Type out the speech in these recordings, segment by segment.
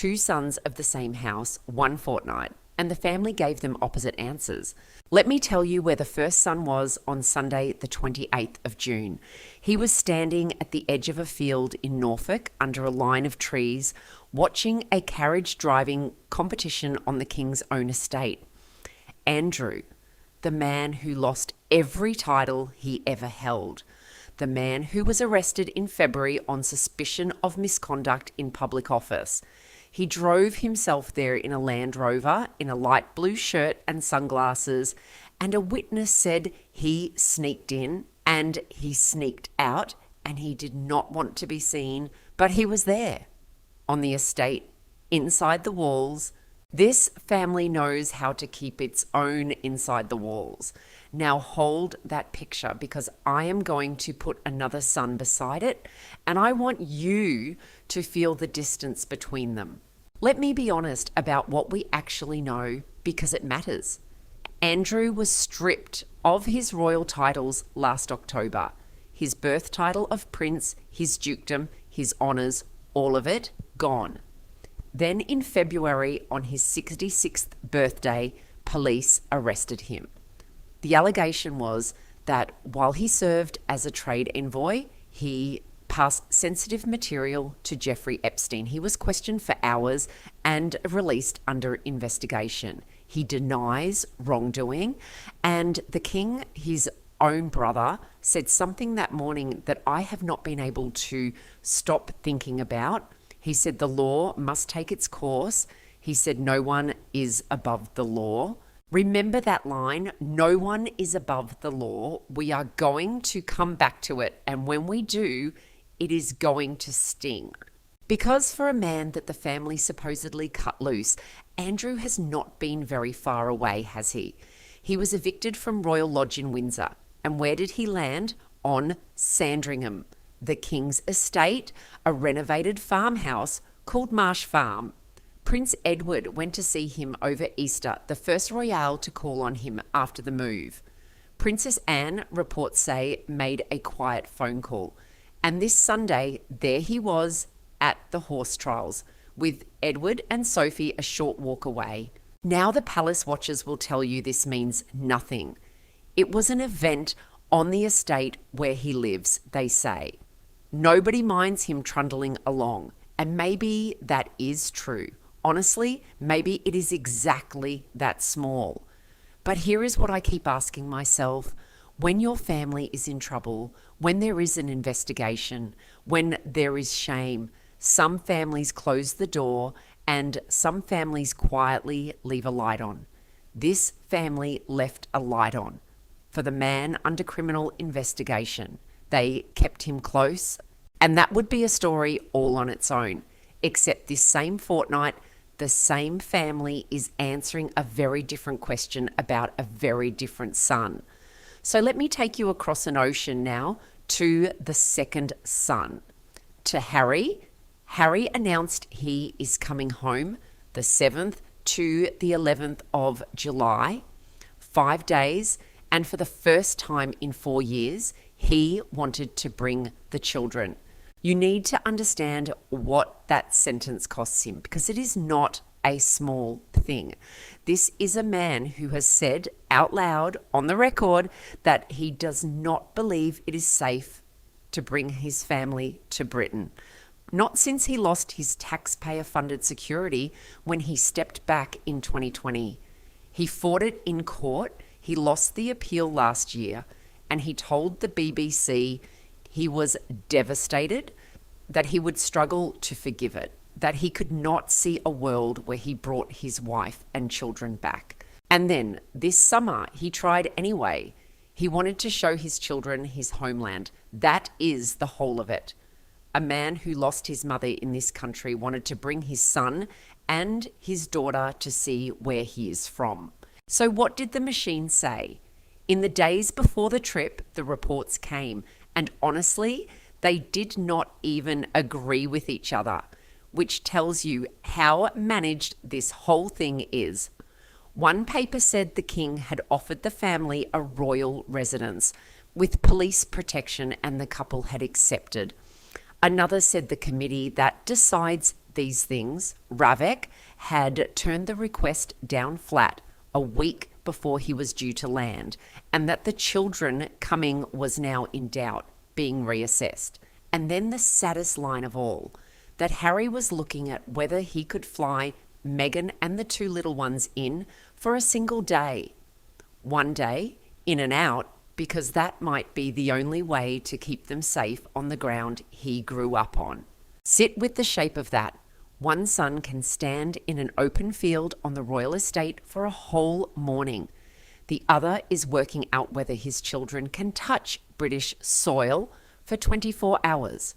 two sons of the same house one fortnight, and the family gave them opposite answers. Let me tell you where the first son was on Sunday, the 28th of June. He was standing at the edge of a field in Norfolk under a line of trees, watching a carriage driving competition on the King's own estate. Andrew, the man who lost every title he ever held, the man who was arrested in February on suspicion of misconduct in public office. He drove himself there in a Land Rover, in a light blue shirt and sunglasses, and a witness said he sneaked in and he sneaked out, and he did not want to be seen, but he was there, on the estate, inside the walls. This family knows how to keep its own inside the walls. Now hold that picture, because I am going to put another son beside it, and I want you to feel the distance between them. Let me be honest about what we actually know, because it matters. Andrew was stripped of his royal titles last October. His birth title of prince, his dukedom, his honours, all of it gone. Then in February, on his 66th birthday, police arrested him. The allegation was that while he served as a trade envoy, he passed sensitive material to Jeffrey Epstein. He was questioned for hours and released under investigation. He denies wrongdoing, and the king, his own brother, said something that morning that I have not been able to stop thinking about. He said the law must take its course. He said no one is above the law. Remember that line, no one is above the law. We are going to come back to it, and when we do, it is going to sting. Because for a man that the family supposedly cut loose, Andrew has not been very far away, has he? He was evicted from Royal Lodge in Windsor. And where did he land? On Sandringham, the King's estate, a renovated farmhouse called Marsh Farm. Prince Edward went to see him over Easter, the first royale to call on him after the move. Princess Anne, reports say, made a quiet phone call. And this Sunday, there he was at the horse trials, with Edward and Sophie a short walk away. Now the palace watchers will tell you this means nothing. It was an event on the estate where he lives, they say. Nobody minds him trundling along, and maybe that is true. Honestly, maybe it is exactly that small. But here is what I keep asking myself. When your family is in trouble, when there is an investigation, when there is shame, some families close the door and some families quietly leave a light on. This family left a light on for the man under criminal investigation. They kept him close, and that would be a story all on its own. Except this same fortnight, the same family is answering a very different question about a very different son. So let me take you across an ocean now to the second son, to Harry. Harry announced he is coming home the 7th to the 11th of July, 5 days, and for the first time in 4 years, he wanted to bring the children. You need to understand what that sentence costs him, because it is not a small thing. This is a man who has said out loud on the record that he does not believe it is safe to bring his family to Britain. Not since he lost his taxpayer-funded security when he stepped back in 2020. He fought it in court. He lost the appeal last year, and he told the BBC he was devastated, that he would struggle to forgive it, that he could not see a world where he brought his wife and children back. And then this summer, he tried anyway. He wanted to show his children his homeland. That is the whole of it. A man who lost his mother in this country wanted to bring his son and his daughter to see where he is from. So what did the machine say? In the days before the trip, the reports came, and honestly, they did not even agree with each other, which tells you how managed this whole thing is. One paper said the king had offered the family a royal residence with police protection, and the couple had accepted. Another said the committee that decides these things, RAVEC had turned the request down flat a week before he was due to land, and that the children coming was now in doubt, being reassessed. And then the saddest line of all, that Harry was looking at whether he could fly Meghan and the two little ones in for a single day. One day, in and out, because that might be the only way to keep them safe on the ground he grew up on. Sit with the shape of that. One son can stand in an open field on the royal estate for a whole morning. The other is working out whether his children can touch British soil for 24 hours.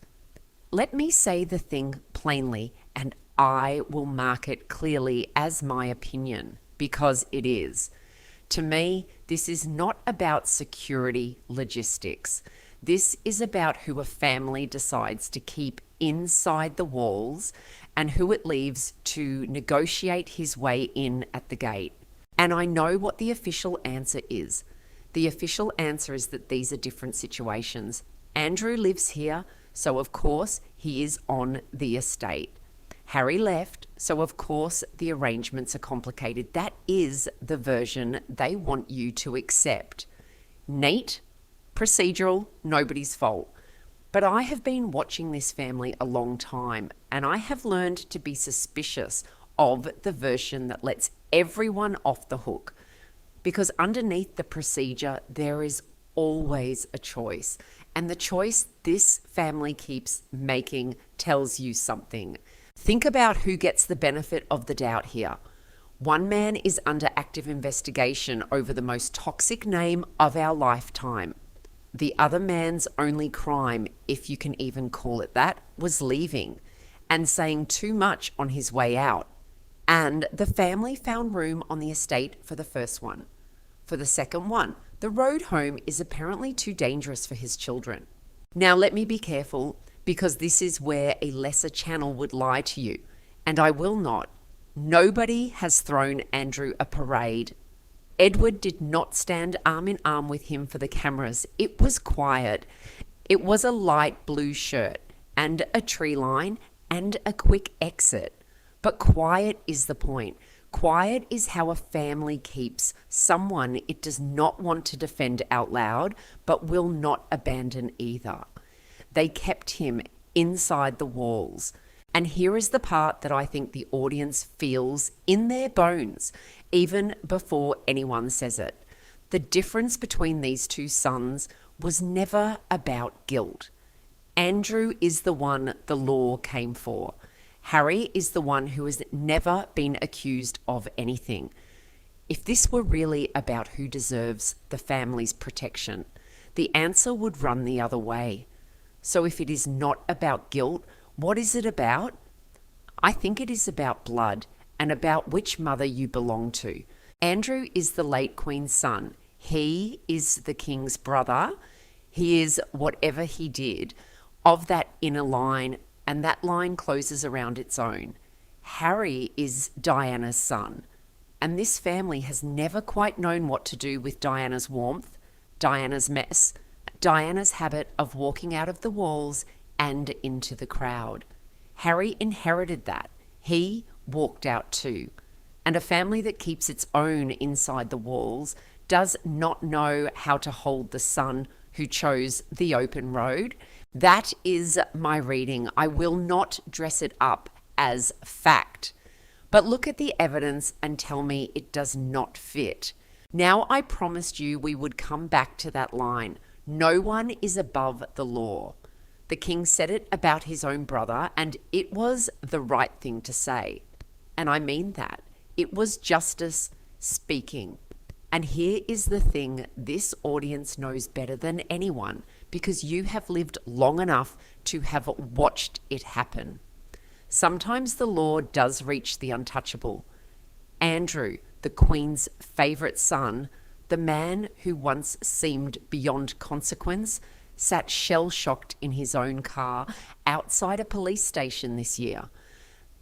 Let me say the thing plainly, and I will mark it clearly as my opinion, because it is. To me, this is not about security logistics. This is about who a family decides to keep inside the walls and who it leaves to negotiate his way in at the gate. And I know what the official answer is. The official answer is that these are different situations. Andrew lives here, so of course he is on the estate. Harry left, so of course the arrangements are complicated. That is the version they want you to accept. Neat, procedural, nobody's fault. But I have been watching this family a long time, and I have learned to be suspicious of the version that lets everyone off the hook. Because underneath the procedure, there is always a choice. And the choice this family keeps making tells you something. Think about who gets the benefit of the doubt here. One man is under active investigation over the most toxic name of our lifetime. The other man's only crime, if you can even call it that, was leaving and saying too much on his way out. And the family found room on the estate for the first one. For the second one, the road home is apparently too dangerous for his children. Now let me be careful, because this is where a lesser channel would lie to you, and I will not. Nobody has thrown Andrew a parade. Edward did not stand arm in arm with him for the cameras. It was quiet. It was a light blue shirt and a tree line and a quick exit. But quiet is the point. Quiet is how a family keeps someone it does not want to defend out loud, but will not abandon either. They kept him inside the walls. And here is the part that I think the audience feels in their bones, even before anyone says it. The difference between these two sons was never about guilt. Andrew is the one the law came for. Harry is the one who has never been accused of anything. If this were really about who deserves the family's protection, the answer would run the other way. So if it is not about guilt, what is it about? I think it is about blood and about which mother you belong to. Andrew is the late Queen's son. He is the King's brother. He is whatever he did of that inner line, and that line closes around its own. Harry is Diana's son, and this family has never quite known what to do with Diana's warmth, Diana's mess, Diana's habit of walking out of the walls and into the crowd. Harry inherited that. He walked out too. And a family that keeps its own inside the walls does not know how to hold the son who chose the open road. That is my reading. I will not dress it up as fact. But look at the evidence and tell me it does not fit. Now, I promised you we would come back to that line. No one is above the law. The king said it about his own brother, and it was the right thing to say. And I mean that. It was justice speaking. And here is the thing this audience knows better than anyone, because you have lived long enough to have watched it happen. Sometimes the law does reach the untouchable. Andrew, the Queen's favourite son, the man who once seemed beyond consequence, sat shell-shocked in his own car outside a police station this year.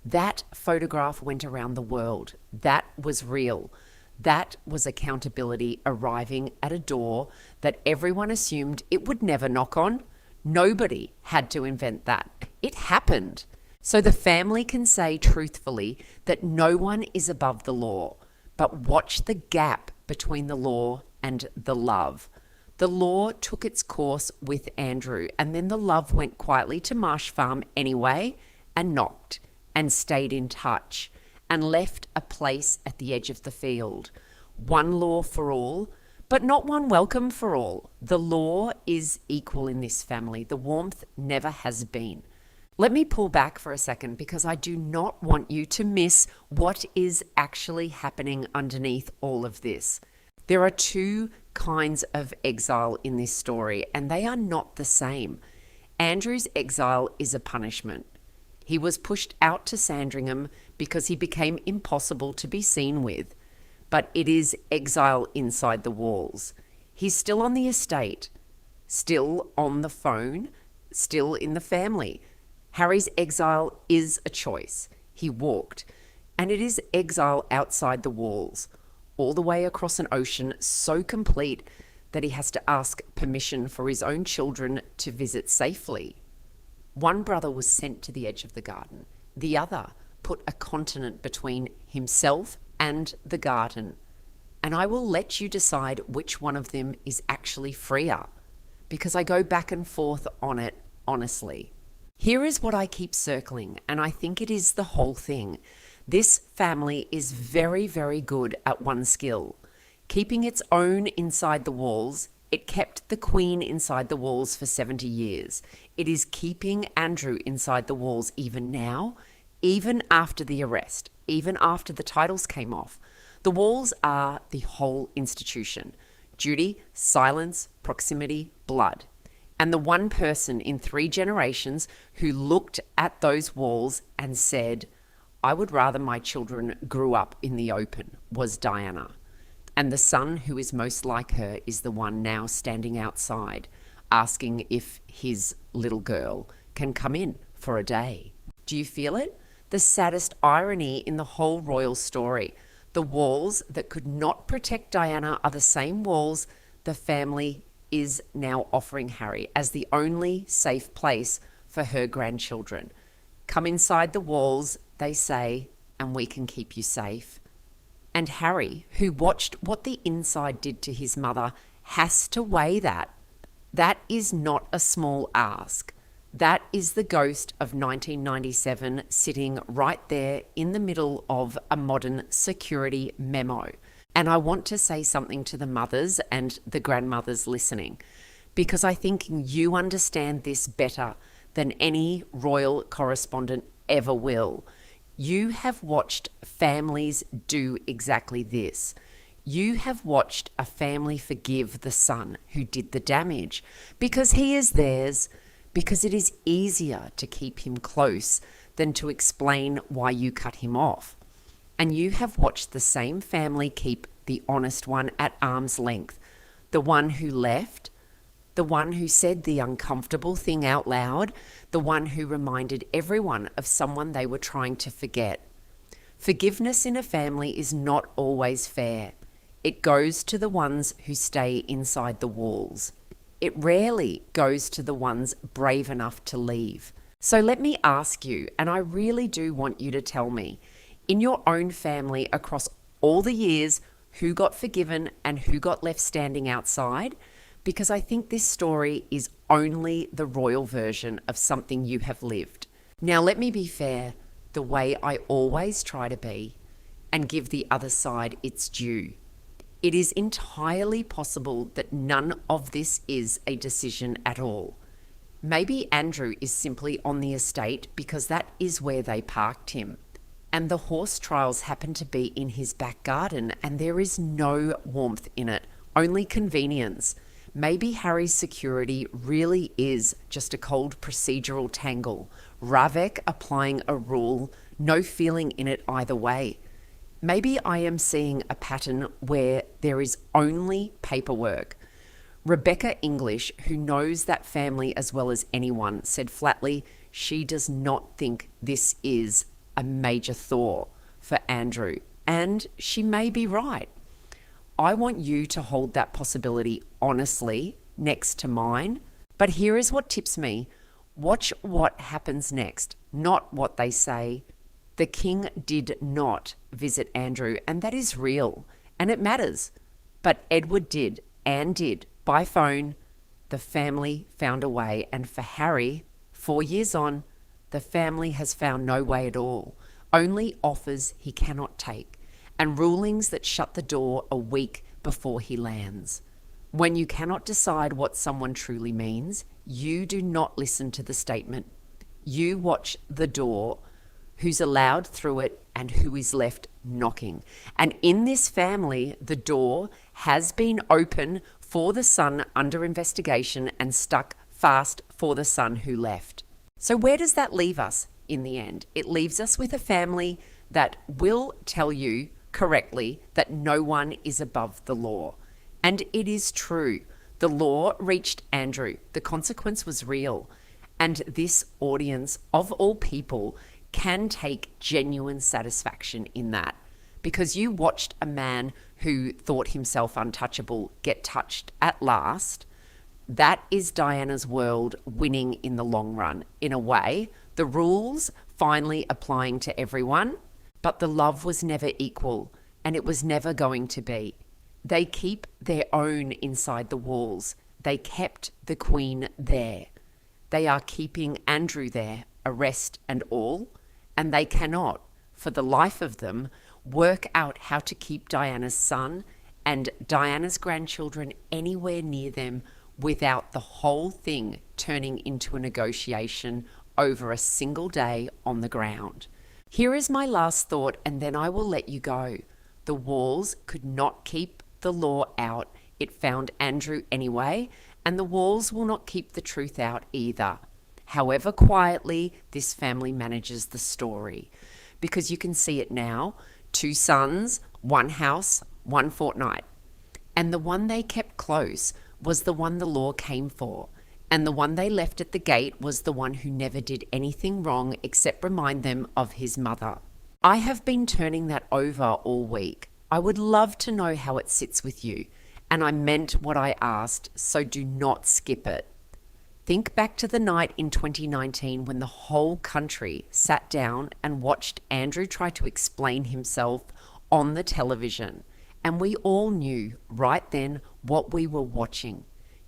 That photograph went around the world. That was real. That was accountability arriving at a door that everyone assumed it would never knock on. Nobody had to invent that. It happened. So the family can say truthfully that no one is above the law, but watch the gap between the law and the love. The law took its course with Andrew, and then the love went quietly to Marsh Farm anyway and knocked and stayed in touch and left a place at the edge of the field. One law for all, but not one welcome for all. The law is equal in this family. The warmth never has been. Let me pull back for a second because I do not want you to miss what is actually happening underneath all of this. There are two kinds of exile in this story, and they are not the same. Andrew's exile is a punishment. He was pushed out to Sandringham because he became impossible to be seen with, but it is exile inside the walls. He's still on the estate, still on the phone, still in the family. Harry's exile is a choice. He walked, and it is exile outside the walls, all the way across an ocean so complete that he has to ask permission for his own children to visit safely. One brother was sent to the edge of the garden. The other put a continent between himself and the garden. And I will let you decide which one of them is actually freer, because I go back and forth on it honestly. Here is what I keep circling, and I think it is the whole thing. This family is very, very good at one skill. Keeping its own inside the walls. It kept the Queen inside the walls for 70 years. It is keeping Andrew inside the walls even now, even after the arrest, even after the titles came off. The walls are the whole institution. Duty, silence, proximity, blood. And the one person in 3 generations who looked at those walls and said, I would rather my children grew up in the open, was Diana. And the son who is most like her is the one now standing outside, asking if his little girl can come in for a day. Do you feel it? The saddest irony in the whole royal story. The walls that could not protect Diana are the same walls the family is now offering Harry as the only safe place for her grandchildren. Come inside the walls, they say, and we can keep you safe. And Harry, who watched what the inside did to his mother, has to weigh that. That is not a small ask. That is the ghost of 1997 sitting right there in the middle of a modern security memo. And I want to say something to the mothers and the grandmothers listening, because I think you understand this better than any royal correspondent ever will. You have watched families do exactly this. You have watched a family forgive the son who did the damage because he is theirs, because it is easier to keep him close than to explain why you cut him off. And you have watched the same family keep the honest one at arm's length, the one who left, the one who said the uncomfortable thing out loud, the one who reminded everyone of someone they were trying to forget. Forgiveness in a family is not always fair. It goes to the ones who stay inside the walls. It rarely goes to the ones brave enough to leave. So let me ask you, and I really do want you to tell me, in your own family across all the years, who got forgiven and who got left standing outside? Because I think this story is only the royal version of something you have lived. Now, let me be fair, the way I always try to be, and give the other side its due. It is entirely possible that none of this is a decision at all. Maybe Andrew is simply on the estate because that is where they parked him. And the horse trials happen to be in his back garden, and there is no warmth in it, only convenience. Maybe Harry's security really is just a cold procedural tangle, RAVEC applying a rule, no feeling in it either way. Maybe I am seeing a pattern where there is only paperwork. Rebecca English, who knows that family as well as anyone, said flatly she does not think this is a major thaw for Andrew, and she may be right. I want you to hold that possibility honestly next to mine, but here is what tips me. Watch what happens next. not what they say. The king did not visit Andrew, and that is real, and it matters. But Edward did, Anne did, by phone. The family found a way, and for Harry, 4 years on, the family has found no way at all, only offers he cannot take, and rulings that shut the door a week before he lands. When you cannot decide what someone truly means, you do not listen to the statement. You watch the door, who's allowed through it and who is left knocking. And in this family, the door has been open for the son under investigation and stuck fast for the son who left. So where does that leave us in the end? It leaves us with a family that will tell you correctly that no one is above the law. And it is true. The law reached Andrew. The consequence was real. And this audience, of all people, can take genuine satisfaction in that, because you watched a man who thought himself untouchable get touched at last. That is Diana's world winning in the long run. In a way, the rules finally applying to everyone, but the love was never equal, and it was never going to be. They keep their own inside the walls. They kept the Queen there. They are keeping Andrew there, arrest and all, and they cannot, for the life of them, work out how to keep Diana's son and Diana's grandchildren anywhere near them without the whole thing turning into a negotiation over a single day on the ground. Here is my last thought, and then I will let you go. The walls could not keep the law out. It found Andrew anyway, and the walls will not keep the truth out either. However quietly this family manages the story, because you can see it now. 2 sons, 1 house, 1 fortnight. And the one they kept close was the one the law came for. And the one they left at the gate was the one who never did anything wrong except remind them of his mother. I have been turning that over all week. I would love to know how it sits with you. And I meant what I asked, so do not skip it. Think back to the night in 2019 when the whole country sat down and watched Andrew try to explain himself on the television. And we all knew right then what we were watching.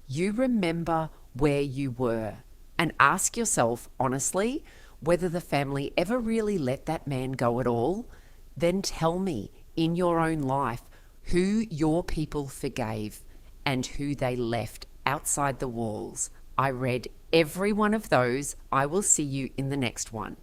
You remember where you were, and ask yourself honestly whether the family ever really let that man go at all. Then tell me in your own life who your people forgave and who they left outside the walls. I read every one of those. I will see you in the next one.